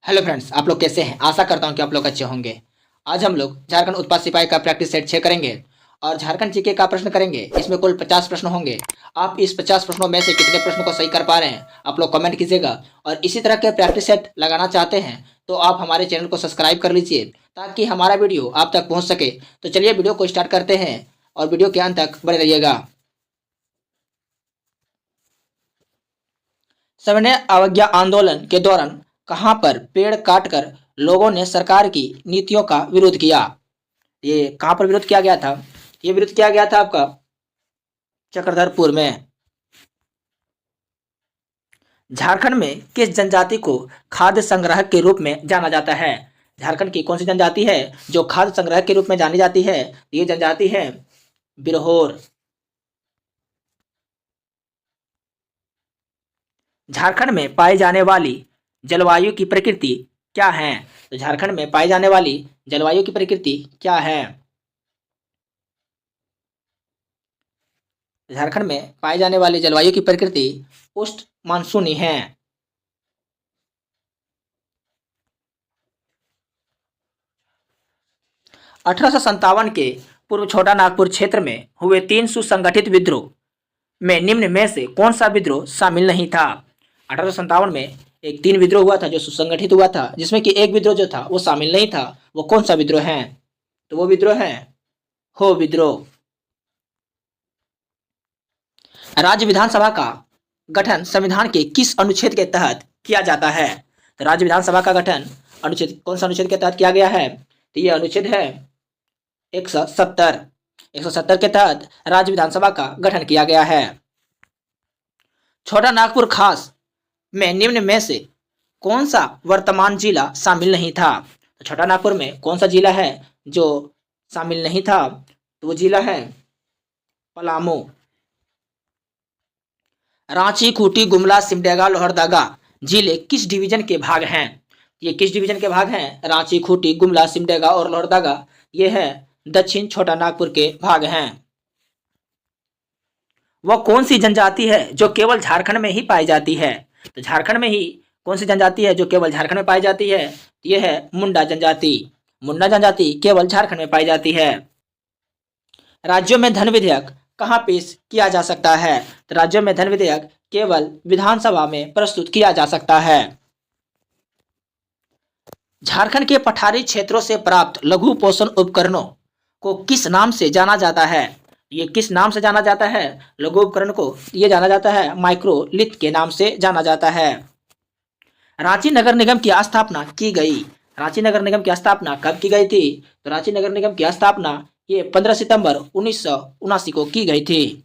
Hello friends, आप लोग कैसे हैं? आशा करता हूं कि आप लोग अच्छे होंगे। आज हम लोग झारखंड उत्पाद सिपाही का प्रैक्टिस सेट 6 करेंगे और झारखंड जीके का प्रश्न करेंगे। इसमें कुल 50 प्रश्न होंगे। आप इस 50 प्रश्नों में से कितने प्रश्नों को सही कर पा रहे हैं आप लोग कमेंट कीजिएगा। और इसी तरह के प्रैक्टिस सेट लगाना चाहते हैं तो आप हमारे चैनल को सब्सक्राइब कर लीजिए ताकि हमारा वीडियो आप तक पहुँच सके। तो चलिए वीडियो को स्टार्ट करते हैं और वीडियो के अंत तक बने रहिएगा। सविनय अवज्ञा आंदोलन के दौरान कहां पर पेड़ काटकर लोगों ने सरकार की नीतियों का विरोध किया? ये कहां पर विरोध किया गया था? ये विरोध किया गया था आपका चक्रधरपुर में। झारखंड में किस जनजाति को खाद्य संग्रह के रूप में जाना जाता है? झारखंड की कौन सी जनजाति है जो खाद्य संग्रह के रूप में जानी जाती है? ये जनजाति है बिरहोर। झारखंड में पाई जाने वाली जलवायु की प्रकृति क्या है? तो झारखंड में पाई जाने वाली जलवायु की प्रकृति क्या है? झारखंड में पाई जाने वाली जलवायु की प्रकृति उष्ण मानसूनी है। अठारह के पूर्व छोटा नागपुर क्षेत्र में हुए 3 सुसंगठित विद्रोह में निम्न में से कौन सा विद्रोह शामिल नहीं था? 1857 में एक 3 विद्रोह हुआ था जो सुसंगठित हुआ था, जिसमें कि एक विद्रोह जो था वो शामिल नहीं था। वो कौन सा विद्रोह है? तो वो विद्रोह है हो विद्रोह। राज्य विधानसभा का गठन संविधान के किस अनुच्छेद के तहत किया जाता है? तो राज्य विधानसभा का गठन अनुच्छेद कौन सा अनुच्छेद के तहत किया गया है? तो ये अनुच्छेद है 170 के तहत राज्य विधानसभा का गठन किया गया है। छोटा नागपुर खास में निम्न में से कौन सा वर्तमान जिला शामिल नहीं था? तो छोटा नागपुर में कौन सा जिला है जो शामिल नहीं था? तो वो जिला है पलामू। रांची, खूंटी, गुमला, सिमडेगा, लोहरदगा जिले किस डिवीजन के भाग हैं? ये किस डिवीजन के भाग हैं? रांची, खूंटी, गुमला, सिमडेगा और लोहरदगा ये है दक्षिण छोटा नागपुर के भाग हैं। वह कौन सी जनजाति है जो केवल झारखंड में ही पाई जाती है? तो झारखंड में ही कौन सी जनजाति है जो केवल झारखंड में पाई जाती है? यह है मुंडा जनजाति। मुंडा जनजाति केवल झारखंड में पाई जाती है। राज्यों में धन विधेयक कहां पेश किया जा सकता है? तो राज्यों में धन विधेयक केवल विधानसभा में प्रस्तुत किया जा सकता है। झारखंड के पठारी क्षेत्रों से प्राप्त लघु पोषण उपकरणों को किस नाम से जाना जाता है? ये किस नाम से जाना जाता है? लघु उपकरण को ये जाना जाता है माइक्रोलिथ के नाम से जाना जाता है। रांची नगर निगम की स्थापना की गई। रांची नगर निगम की स्थापना कब की गई थी? तो रांची नगर निगम की स्थापना ये 15 सितंबर 1979 को की गई थी।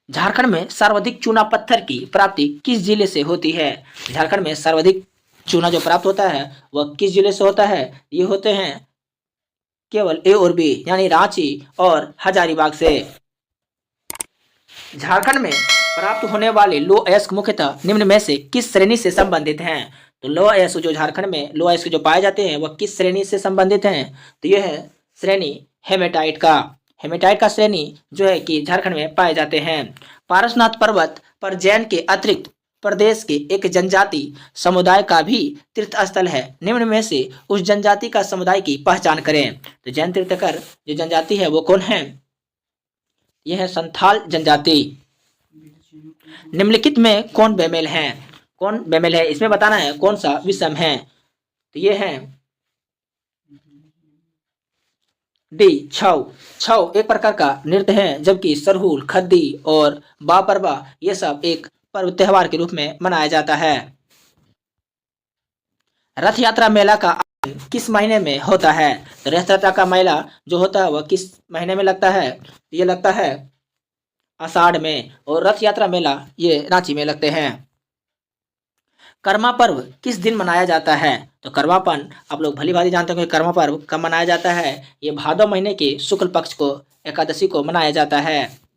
झारखंड में सर्वाधिक चूना पत्थर की प्राप्ति किस जिले से होती है? झारखंड में सर्वाधिक चूना जो प्राप्त होता है वह किस जिले से होता है? ये होते हैं केवल ए और बी यानी रांची और हजारीबाग से। झारखंड में प्राप्त होने वाले लो अयस्क मुख्यतः निम्न में से किस श्रेणी से संबंधित हैं? तो लो अयस्क जो झारखंड में लो अयस्क जो पाए जाते हैं वह किस श्रेणी से संबंधित हैं? तो यह है श्रेणी हेमेटाइट का। हेमेटाइट का श्रेणी जो है कि झारखंड में पाए जाते हैं। पारसनाथ पर्वत पर जैन के अतिरिक्त प्रदेश के एक जनजाति समुदाय का भी तीर्थ स्थल है। निम्न में से उस जनजाति का समुदाय की पहचान करें। तो जैन तीर्थकर जो जनजाति है वो कौन है? यह है संथाल जनजाति। निम्नलिखित में कौन बेमेल है? कौन बेमेल है इसमें बताना है कौन सा विषम है? तो ये है डी छऊ। छऊ एक प्रकार का नृत्य है, जबकि सरहुल, खद्दी और बापरवा ये सब एक पर्व त्योहार के रूप में मनाया जाता है। रथ यात्रा मेला का आयोजन किस महीने में होता है? तो रथ यात्रा का मेला जो होता है वह किस महीने में लगता है? ये लगता है आषाढ़ में। और रथ यात्रा मेला ये रांची में लगते हैं। कर्मा पर्व किस दिन मनाया जाता है? तो कर्मापन आप लोग भली भांति जानते हो कि कर्मा पर्व कब मनाया जाता है? ये भादो महीने के शुक्ल पक्ष को एकादशी को मनाया जाता है।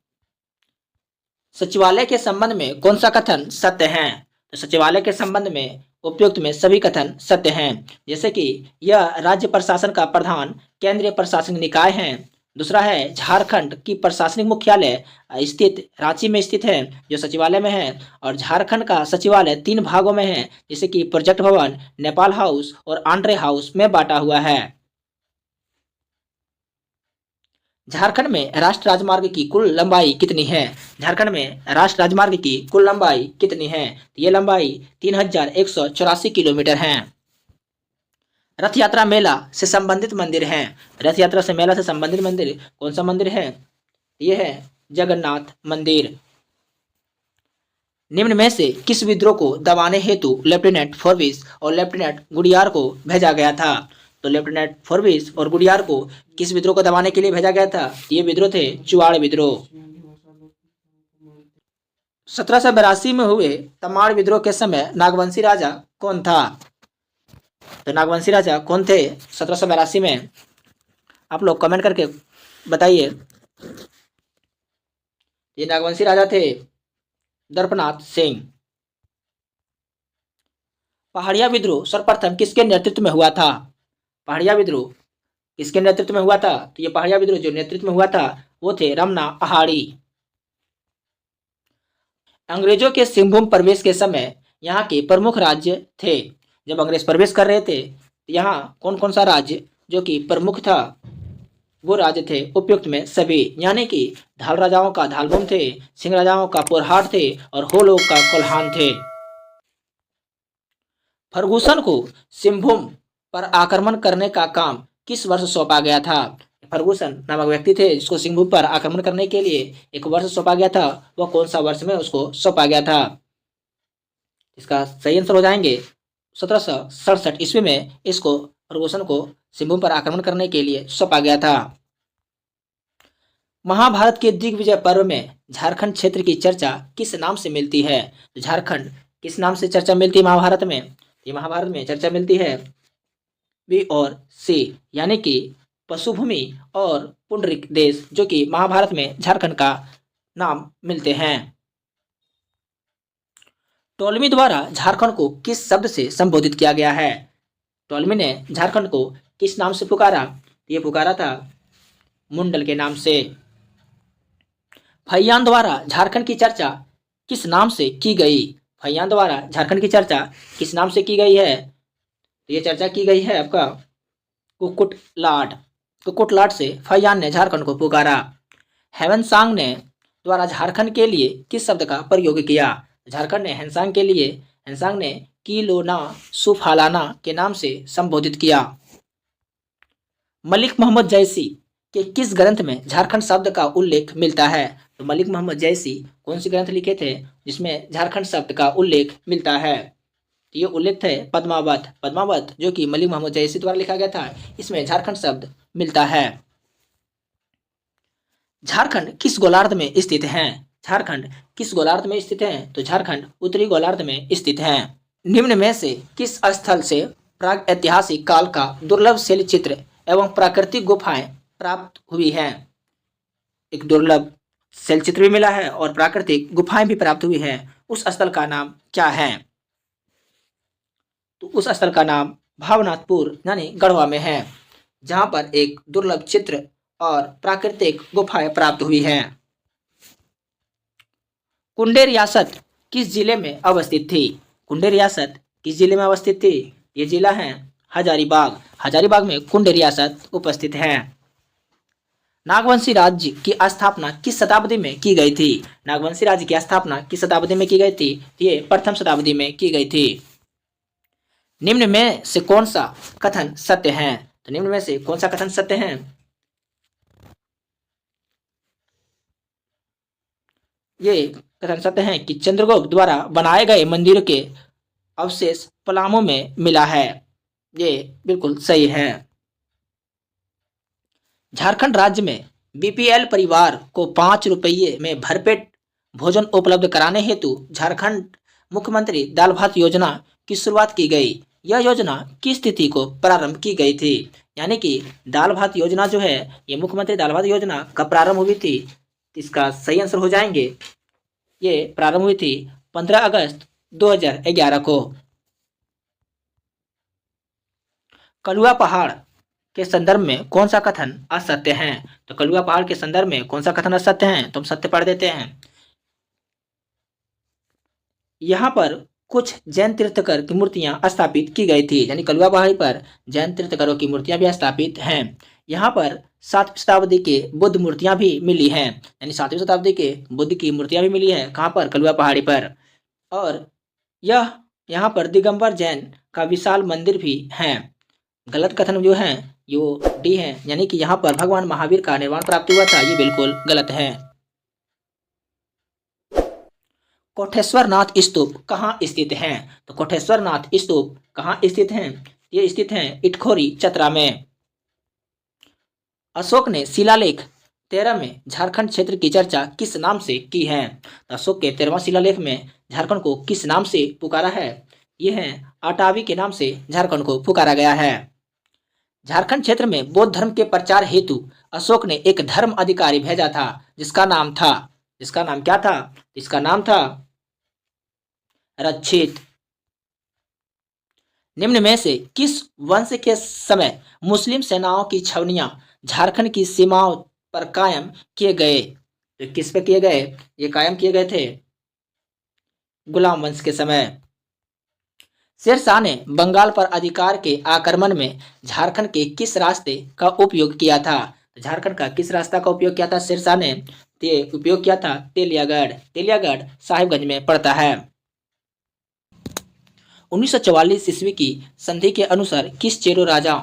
सचिवालय के संबंध में कौन सा कथन सत्य है? तो सचिवालय के संबंध में उपयुक्त में सभी कथन सत्य हैं। जैसे कि यह राज्य प्रशासन का प्रधान केंद्रीय प्रशासनिक निकाय है दूसरा है झारखंड की प्रशासनिक मुख्यालय स्थित रांची में स्थित है, जो सचिवालय में है। और झारखंड का सचिवालय 3 भागों में है, जैसे कि प्रोजेक्ट भवन, नेपाल हाउस और आंड्रे हाउस में बांटा हुआ है। झारखंड में राष्ट्रीय राजमार्ग की कुल लंबाई कितनी है? झारखंड में राष्ट्रीय राजमार्ग की कुल लंबाई कितनी है? ये लंबाई 3184 किलोमीटर है। रथ यात्रा मेला से संबंधित मंदिर हैं। रथ यात्रा से मेला से संबंधित मंदिर कौन सा मंदिर है? यह है जगन्नाथ मंदिर। निम्न में से किस विद्रोह को दबाने हेतु लेफ्टिनेंट फॉरविस और लेफ्टिनेंट गुडियार को भेजा गया था? तो लेफ्टिनेंट फॉरविस और गुडियार को किस विद्रोह को दबाने के लिए भेजा गया था? ये विद्रोह थे चुवाड़ विद्रोह। 1782 में हुए तमाड़ विद्रोह के समय नागवंशी राजा कौन था? तो नागवंशी राजा कौन थे 1782 में? आप लोग कमेंट करके बताइए। ये नागवंशी राजा थे दर्पनाथ सिंह। पहाड़िया विद्रोह सर्वप्रथम किसके नेतृत्व में हुआ था? पहाड़िया विद्रोह किसके नेतृत्व में हुआ था? तो ये पहाड़िया विद्रोह जो नेतृत्व में हुआ था वो थे रमना पहाड़ी। अंग्रेजों के सिंहभूम प्रवेश के समय यहाँ के प्रमुख राज्य थे। जब अंग्रेज प्रवेश कर रहे थे यहाँ कौन कौन सा राज्य जो कि प्रमुख था? वो राज्य थे उपयुक्त में सभी, यानी कि धाल राजाओं का धालभूम थे, सिंह राजाओं का पोरहाट थे और होलोक का कोल्हान थे। फर्गुसन को सिंहभूम पर आक्रमण करने का काम किस वर्ष सौंपा गया था? फर्गुसन नामक व्यक्ति थे जिसको सिंहभूम पर आक्रमण करने के लिए एक वर्ष सौंपा गया था। वह कौन सा वर्ष में उसको सौंपा गया था? इसका सही आंसर हो जाएंगे 1767 ईस्वी में इसको फर्गुसन को सिंहभूम पर आक्रमण करने के लिए सौंपा गया था। महाभारत के दिग्विजय पर्व में झारखंड क्षेत्र की चर्चा किस नाम से मिलती है? तो झारखंड किस नाम से चर्चा मिलती है महाभारत में? ये महाभारत में चर्चा मिलती है बी और सी, यानी कि पशुभूमि और पुंडरिक देश, जो कि महाभारत में झारखंड का नाम मिलते हैं। टोलमी द्वारा झारखंड को किस शब्द से संबोधित किया गया है? टोलमी ने झारखंड को किस नाम से पुकारा? ये पुकारा था मुंडल के नाम से। फैयान द्वारा झारखंड की चर्चा किस नाम से की गई? फैयान द्वारा झारखंड की चर्चा किस नाम से की गई है? ये चर्चा की गई है आपका कुकुटलाट। कुकुटलाट से फैयान ने झारखंड को पुकारा। हेवनसांग ने द्वारा झारखंड के लिए किस शब्द का प्रयोग किया? झारखंड ने हेनसांग ने किलोना सुफालाना के नाम से संबोधित किया। मलिक मोहम्मद जैसी के किस ग्रंथ में झारखंड शब्द का उल्लेख मिलता है? तो मलिक मोहम्मद जैसी कौन सी ग्रंथ लिखे थे जिसमें झारखंड शब्द का उल्लेख मिलता है? तो ये उल्लेख है पद्मावत जो कि मलिक मोहम्मद जैसी द्वारा लिखा गया था। इसमें झारखंड शब्द मिलता है। झारखंड किस गोलार्ध में स्थित है? झारखंड किस गोलार्ध में स्थित है? तो झारखंड उत्तरी गोलार्ध में स्थित है। निम्न में से किस स्थल से प्राग ऐतिहासिक काल का दुर्लभ शैल चित्र एवं प्राकृतिक गुफाएं प्राप्त हुई हैं? एक दुर्लभ शैल चित्र भी मिला है और प्राकृतिक गुफाएं भी प्राप्त हुई हैं। उस स्थल का नाम क्या है? तो उस स्थल का नाम भावनाथपुर यानी गढ़वा में है, जहां पर एक दुर्लभ चित्र और प्राकृतिक गुफाएं प्राप्त हुई हैं। कुंडे रियासत किस जिले में अवस्थित थी? कुंडे रियासत किस जिले में अवस्थित थी? ये जिला है हजारीबाग में कुंडे रियासत उपस्थित है। नागवंशी राज्य की स्थापना किस शताब्दी में की गई थी? नागवंशी राज्य की स्थापना किस शताब्दी में की गई थी? ये प्रथम शताब्दी में की गई थी। निम्न में से कौन सा कथन सत्य है? तो निम्न में से कौन सा कथन सत्य है? ये कथन सत्य है कि चंद्रगुप्त द्वारा बनाए गए मंदिर के अवशेष पलामू में मिला है। ये बिल्कुल सही है। झारखंड राज्य में बीपीएल परिवार को 5 रुपये में भरपेट भोजन उपलब्ध कराने हेतु झारखंड मुख्यमंत्री दाल भात योजना की शुरुआत की गई। यह योजना किस तिथि को प्रारंभ की गई थी? यानी कि दाल भात योजना जो है ये मुख्यमंत्री दाल भात योजना कब प्रारंभ हुई थी? इसका सही आंसर हो जाएंगे, ये प्रारंभ हुई थी 15 अगस्त 2011 को। कलुआ पहाड़ के संदर्भ में कौन सा कथन असत्य है? तो कलुआ पहाड़ के संदर्भ में कौन सा कथन असत्य है? तो हम सत्य पढ़ देते हैं। यहाँ पर कुछ जैन तीर्थकर की मूर्तियां स्थापित की गई थी, यानी कलुआ पहाड़ी पर जैन तीर्थकरों की मूर्तियां भी स्थापित हैं। यहाँ पर 7वीं शताब्दी के बुद्ध मूर्तियां भी मिली हैं, यानी 7वीं शताब्दी के बुद्ध की मूर्तियां भी मिली है। कहाँ पर? कलुआ पहाड़ी पर। और यह यहाँ पर दिगंबर जैन का विशाल मंदिर भी है। गलत कथन जो है यो डी है, यानी कि यहाँ पर भगवान महावीर का निर्वाण प्राप्त हुआ था, ये बिल्कुल गलत है। कोटेश्वर नाथ स्तूप कहाँ स्थित है? तो कोटेश्वर नाथ स्तूप कहाँ स्थित है? ये स्थित है इटखोरी चतरा में। अशोक ने शिलालेख 13 में झारखंड क्षेत्र की चर्चा किस नाम से की है? तो अशोक के 13वां शिलालेख में झारखंड को किस नाम से पुकारा है? यह है अटावी के नाम से झारखंड को पुकारा गया है। झारखंड क्षेत्र में बौद्ध धर्म के प्रचार हेतु अशोक ने एक धर्म अधिकारी भेजा था, जिसका नाम क्या था? इसका नाम था रक्षित। निम्न में से किस वंश के समय मुस्लिम सेनाओं की छावनियां झारखंड की सीमाओं पर कायम किए गए? तो किस पे किए गए? ये कायम किए गए थे गुलाम वंश के समय। शेरशाह ने बंगाल पर अधिकार के आक्रमण में झारखंड के किस रास्ते का उपयोग किया था? तो झारखंड का किस रास्ता का उपयोग किया था शेरशाह ने? उपयोग किया था तेलियागढ़ साहिबगंज में पड़ता है। 1944 ईस्वी की संधि के अनुसार किस चेरो राजा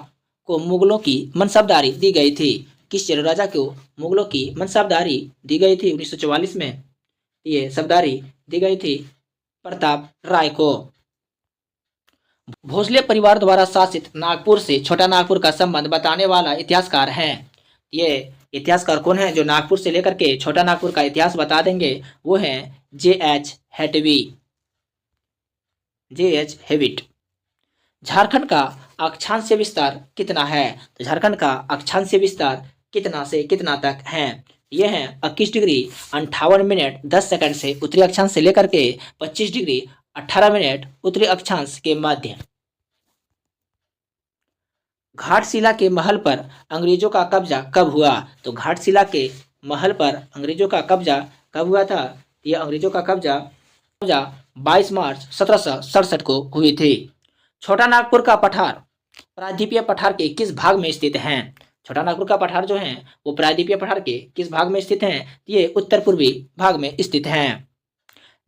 को मुगलों की मनसबदारी दी गई थी? किस चेरो राजा को मुगलों की मनसबदारी दी गई थी 1944 में? ये सबदारी दी गई थी प्रताप राय को। भोसले परिवार द्वारा शासित नागपुर से छोटा नागपुर का संबंध बताने वाला इतिहासकार है। ये इतिहासकार कौन है जो नागपुर से लेकर के छोटा नागपुर का इतिहास बता देंगे? वो है J.H. हेविट। झारखंड का अक्षांशीय विस्तार कितना है? तो झारखंड का अक्षांशीय विस्तार कितना से कितना तक है? यह है 21 डिग्री 58 मिनट 10 सेकंड से उत्तरी अक्षांश से लेकर के 25 डिग्री 18 मिनट उत्तरी अक्षांश के मध्य। घाटशिला के महल पर अंग्रेजों का कब्जा कब हुआ? तो घाटशिला के महल पर अंग्रेजों का कब्जा कब हुआ था? यह अंग्रेजों का कब्जा 22 मार्च 1767 को हुई थी। छोटा नागपुर का पठार प्रायद्वीपीय पठार के किस भाग में स्थित है? छोटा नागपुर का पठार जो है वो प्रायद्वीपीय पठार के किस भाग में स्थित है? ये उत्तर पूर्वी भाग में स्थित है।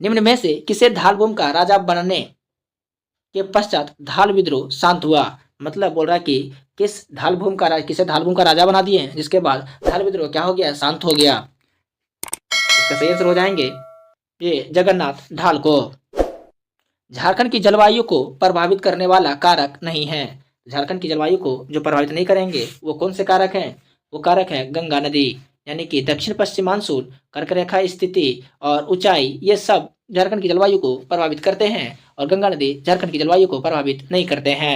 निम्न में से किसे धालभूम का राजा बनने के पश्चात धाल विद्रोह शांत हुआ? मतलब बोल रहा है कि किसे धालभूम का राजा बना दिए, जिसके बाद धाल विद्रोह क्या हो गया? शांत हो गया। इसका सही आंसर हो जाएंगे ये जगन्नाथ ढाल को। झारखंड की जलवायु को प्रभावित करने वाला कारक नहीं है। झारखंड की जलवायु को जो प्रभावित नहीं करेंगे वो कौन से कारक हैं? वो कारक है गंगा नदी, यानी कि दक्षिण पश्चिम मानसून, कर्क रेखा स्थिति और ऊंचाई, ये सब झारखंड की जलवायु को प्रभावित करते हैं और गंगा नदी झारखंड की जलवायु को प्रभावित नहीं करते हैं।